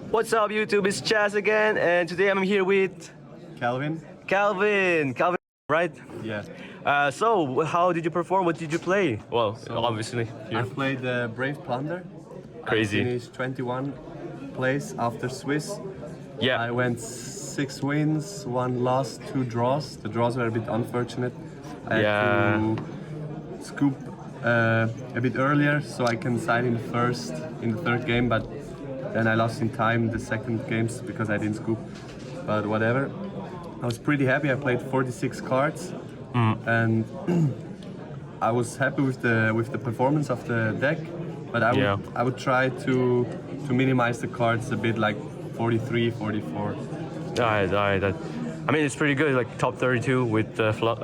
What's up, YouTube? It's Chaz again, and today I'm here with Calvin? Calvin. Calvin, right? Yeah. So, how did you perform? What did you play? Well, obviously, I played the Brave Plunder. Crazy. I finished 21 place after Swiss. Yeah. I went 6 wins, 1 loss, 2 draws. The draws were a bit unfortunate. I had to scoop a bit earlier so I can side in the third game, but then I lost in time the second games because I didn't scoop. But whatever. I was pretty happy. I played 46 cards, and I was happy with the performance of the deck. But I would try to minimize the cards a bit, like 43, 44. Alright. I mean, it's pretty good. Like top 32 with Plunders.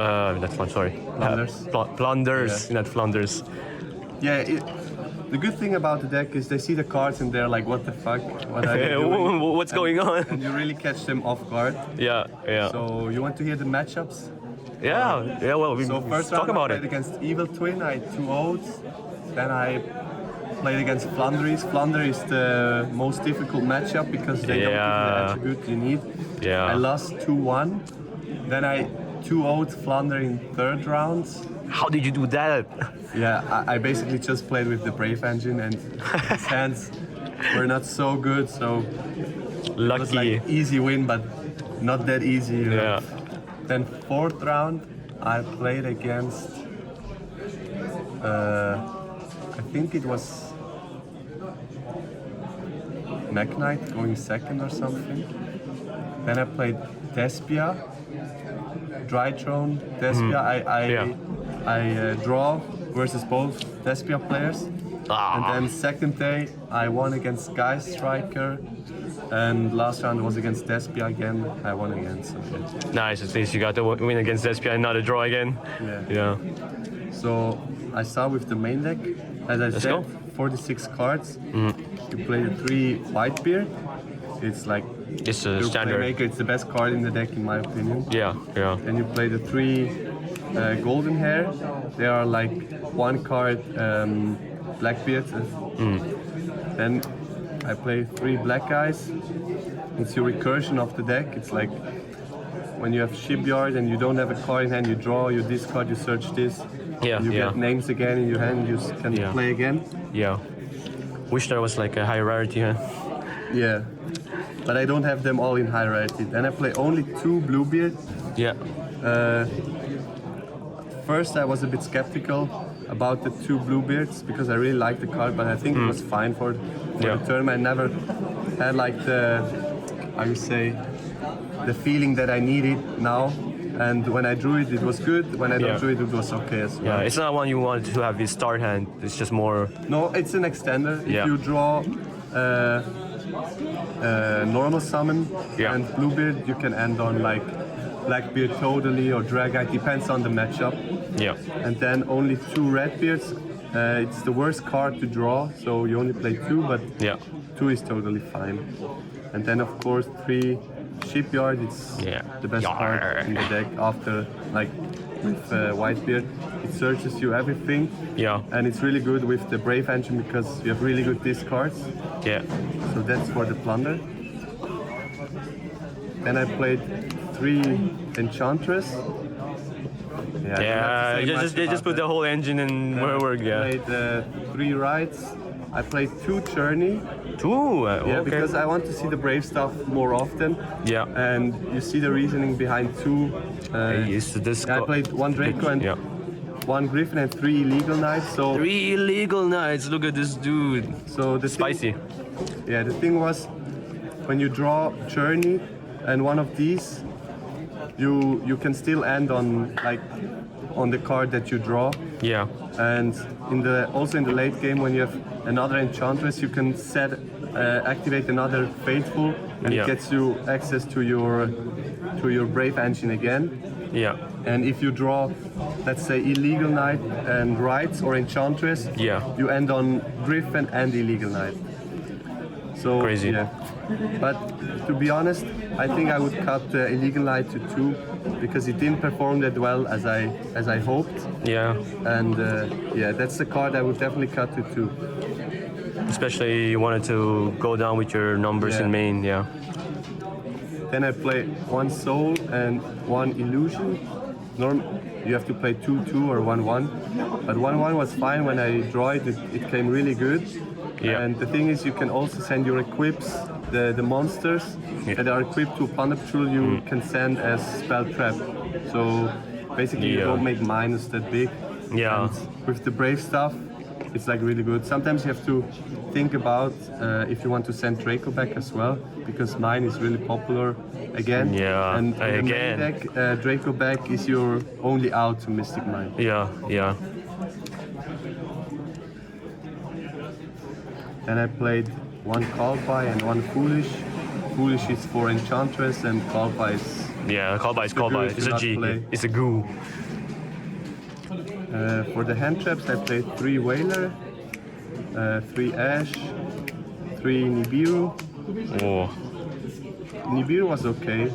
Plunders, Yeah. not Flunders. Yeah. The good thing about the deck is they see the cards and they're like, what the fuck? What are they doing? What's going on? And you really catch them off guard. Yeah. So you want to hear the matchups? Yeah. Well, we So first talk round about I played it. against Evil Twin, I had 2 oats. Then I played against Flunderies. Plunder is the most difficult matchup because they don't give you the attribute you need. Yeah. I lost 2-1. Then I 2-0'd Flunder in third round. How did you do that? Yeah, I basically just played with the Brave engine and his hands were not so good, so Lucky. it was like easy win, but not that easy. You know? Yeah. Then fourth round, I played against, I think it was Mech Knight going second or something. Then I played Despia, Drythrone, Despia. I draw versus both Despia players. And then second day I won against Sky Striker, and last round was against Despia again. I won again. So yeah. Nice. At least you got to win against Despia and not a draw again. Yeah. So I start with the main deck. As I said, 46 cards. You play the 3 Whitebeard. It's like It's a your standard. Playmaker. It's the best card in the deck in my opinion. Yeah. Then you play the 3 Golden Hair. They are like 1 card Blackbeard. Then I play 3 Black Eyes. It's your recursion of the deck. It's like when you have Shipyard and you don't have a card in hand, you draw, you discard, you search this. You get names again in your hand, you can play again. Yeah. Wish there was like a high rarity, huh? Yeah. But I don't have them all in high rarity. Then I play only 2 Bluebeard. Yeah. First I was a bit skeptical about the 2 Bluebeards because I really liked the card, but I think it was fine for the turn. I never had like the feeling that I needed now. And when I drew it, it was good. When I don't drew it, it was okay as well. Yeah, it's not one you want to have this start hand. It's just more. No, it's an extender. If you draw normal summon and Bluebeard, you can end on like Blackbeard totally or Dragite, depends on the matchup. Yeah. And then only 2 Redbeards. It's the worst card to draw, so you only play 2, but 2 is totally fine. And then of course 3 Shipyard, it's the best card in the deck after, like, with Whitebeard. It searches you everything. Yeah. And it's really good with the Brave engine because you have really good discards. Yeah. So that's for the Plunder. Then I played 3 Enchantress. Just put the whole engine in work. I played 3 Rides. I played 2 Journey. 2? Yeah, because I want to see the Brave stuff more often. Yeah. And you see the reasoning behind 2. I played 1 Draco and 1 Griffin and 3 Illegal Knights. So 3 Illegal Knights. Look at this dude. So the spicy. The thing was, when you draw Journey and one of these, you can still end on the card that you draw. Yeah. And also in the late game, when you have another Enchantress, you can activate another Faithful, and it gets you access to your Brave engine again. Yeah. And if you draw, let's say, Illegal Knight and Rights or Enchantress, you end on Griffin and Illegal Knight. So crazy. Yeah. But to be honest, I think I would cut the Illegal Knight to 2 because it didn't perform that well as I hoped. Yeah. And that's the card I would definitely cut to 2. especially you wanted to go down with your numbers in main. Yeah. Then I play one soul and one illusion. You have to play 2-2 or 1-1. But 1-1 was fine when I draw it. It came really good. Yeah. And the thing is, you can also send your equips, the monsters that are equipped to Plunder Patrol, you can send as spell trap. So basically, you don't make minus that big. Yeah. And with the brave stuff, it's like really good. Sometimes you have to think about if you want to send Draco back as well, because mine is really popular again. Yeah, and in the again. main deck, Draco back is your only out to Mystic Mine. Yeah, yeah. Then I played one Kalpai and one Foolish. Foolish is for Enchantress and Kalpai is... Yeah, Kalpai is Kalpai. It's a G. Play. It's a goo. For the hand traps, I played 3 Whaler, 3 Ash, 3 Nibiru. Oh. Nibiru was okay,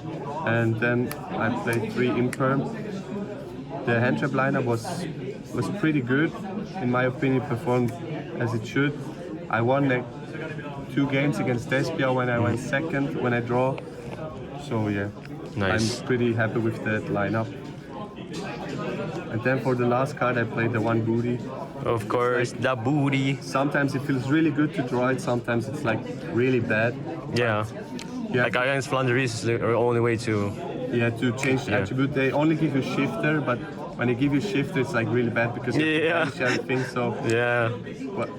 and then I played 3 Imperm. The hand trap lineup was pretty good, in my opinion. Performed as it should. I won like 2 games against Despia when I went second when I draw. So yeah, nice. I'm pretty happy with that lineup. And then for the last card, I played the one Booty. Of course, the booty. Sometimes it feels really good to draw it. Sometimes it's like really bad. Yeah. Yeah. Like against Plunder is the only way to. Yeah, to change the attribute. They only give you shifter, but when they give you shifter, it's like really bad because you have to banish everything. So yeah. But,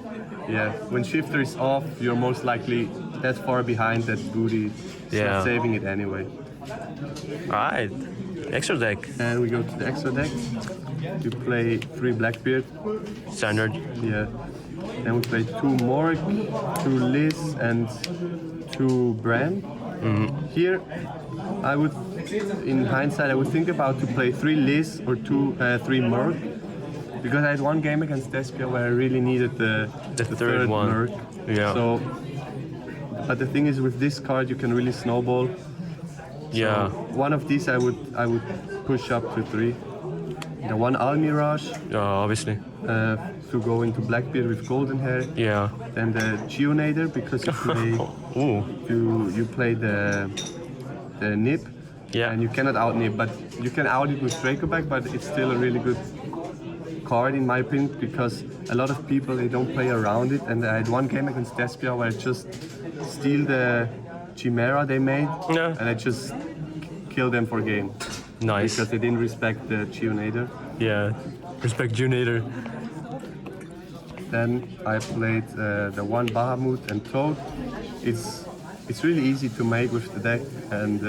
yeah, when shifter is off, you're most likely that far behind that Booty. So not saving it anyway. Alright. Extra deck. And we go to the extra deck. You play 3 Blackbeard. Standard. Yeah. Then we play 2 Morg, 2 Liz, and 2 Bran. Here, I would, in hindsight, I would think about to play 3 Liz or 3 Morg. Because I had 1 game against Despia where I really needed the third one. Morg. Yeah. So, but the thing is, with this card, you can really snowball. Yeah. So one of these I would push up to 3. The one Almirage. Obviously. To go into Blackbeard with golden hair. Yeah. Then the Geonator, because you play you play the Nib. Yeah. And you cannot out Nib, but you can out it with Draco back, but it's still a really good card in my opinion, because a lot of people, they don't play around it. And I had 1 game against Despia where I just steal the Chimera they made, and I just killed them for game. Nice. Because they didn't respect the Geonator. Yeah, respect Geonator. Then I played the one Bahamut and Toad. It's really easy to make with the deck, and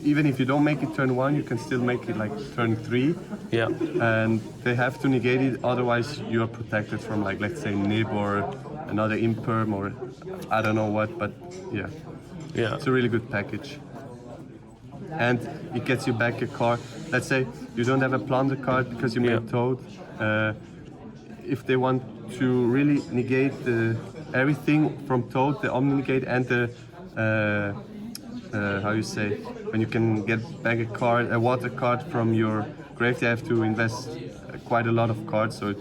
even if you don't make it turn 1, you can still make it like turn 3. Yeah. And they have to negate it, otherwise you are protected from, like, let's say Nib or another Imperm or I don't know what, but yeah. Yeah. It's a really good package. And it gets you back a card. Let's say you don't have a Plunder card because you made Toad. If they want to really negate everything from Toad, the Omni Negate and the how you say, when you can get back a water card from your grave, they have to invest quite a lot of cards. So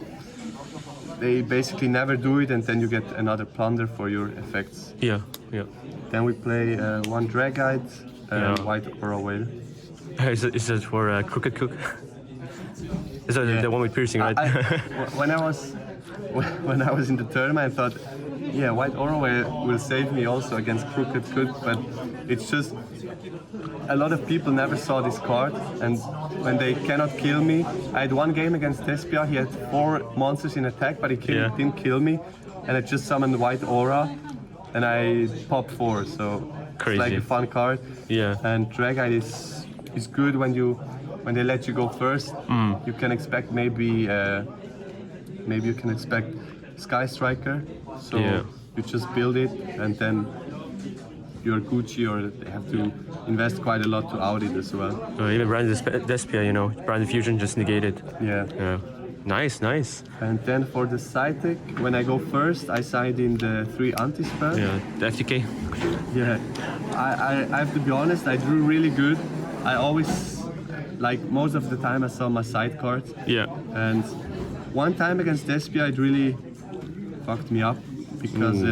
they basically never do it, and then you get another Plunder for your effects. Yeah, yeah. Then we play 1 Dragite, White Aura Whale. Is it for Crooked Cook? Is that the one with piercing, right? When I was in the tournament, I thought, yeah, White Aura Whale will save me also against Crooked Cook, but it's just a lot of people never saw this card, and when they cannot kill me, I had 1 game against Despia. He had 4 monsters in attack, but he didn't kill me, and I just summoned White Aura, and I popped 4. So crazy. It's like a fun card. Yeah. And Dragite is good when they let you go first. You can expect maybe you can expect Sky Striker. So you just build it, and then you're Gucci, or they have to invest quite a lot to out it as well. Even Brand Despia, you know, Brand Fusion just negated. Yeah. Yeah. Nice, nice. And then for the side deck, when I go first, I signed in the 3 anti-spell. Yeah, the FTK. Yeah. I have to be honest, I drew really good. I always, like most of the time, I saw my side cards. Yeah. And 1 time against Despia, it really fucked me up. because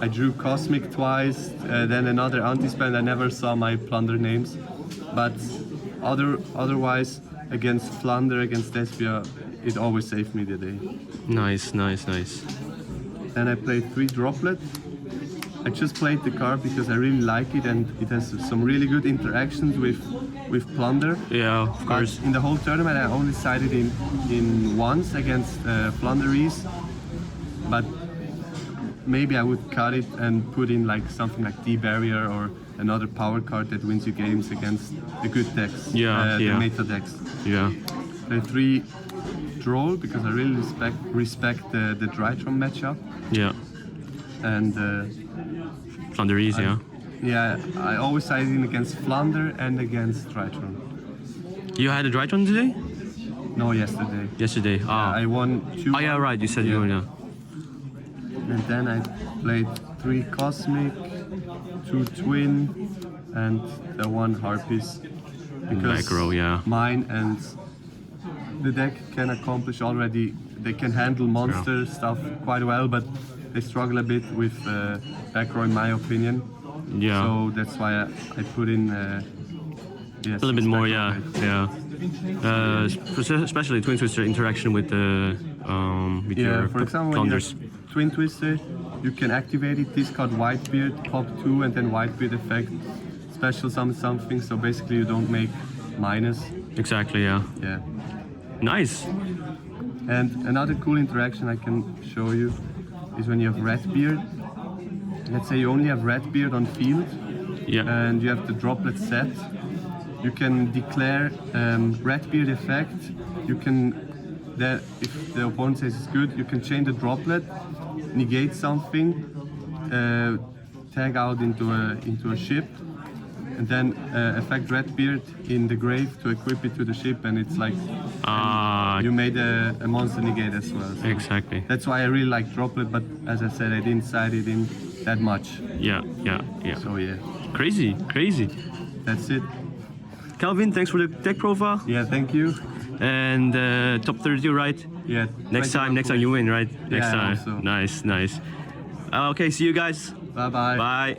I drew Cosmic twice, then another anti-spam. I never saw my Plunder names, but otherwise against Plunder, against Despia, it always saved me the day. Nice, nice, nice. Then I played 3 Droplet. I just played the card because I really like it, and it has some really good interactions with Plunder. Yeah, of course. But in the whole tournament, I only sided in once against Plunderies, but maybe I would cut it and put in like something like D-Barrier or another power card that wins you games against the good decks, yeah. the meta decks. Yeah. The 3 Droll because I really respect the Drytron matchup. Yeah. And Plunderies, yeah. Yeah, I always sided in against Plunder and against Drytron. You had a Drytron today? No, yesterday. Yesterday. I won 2. Oh yeah, right. You said you won. Yeah. And then I played 3 Cosmic, 2 Twin, and the 1 Harpies. Because Back row, yeah. mine and the deck can accomplish already. They can handle monster stuff quite well, but they struggle a bit with back row, in my opinion. Yeah. So that's why I put in yes, A little bit more, yeah, yeah. Especially Twin Twister interaction with the your for example, when you Plunders. have Twin Twister, you can activate it, discard Whitebeard, pop 2, and then Whitebeard effect, special something. So basically, you don't make minus. Exactly, yeah. Yeah. Nice. And another cool interaction I can show you is when you have Redbeard. Let's say you only have Redbeard on field, Yeah. and you have the Droplet set. You can declare Redbeard effect. You can, if the opponent says it's good, you can chain the Droplet, negate something, tag out into a ship, and then affect Redbeard in the grave to equip it to the ship, and it's like you made a monster negate as well. So Exactly. that's why I really like Droplet, but as I said, I didn't side it in that much. Yeah, yeah, yeah. So yeah, Crazy, crazy. that's it. Calvin, thanks for the deck profile. Yeah, thank you. And top 32, right? Yeah. Next time you win, right? Next I time. hope so. Nice, nice. Okay, see you guys. Bye bye. Bye.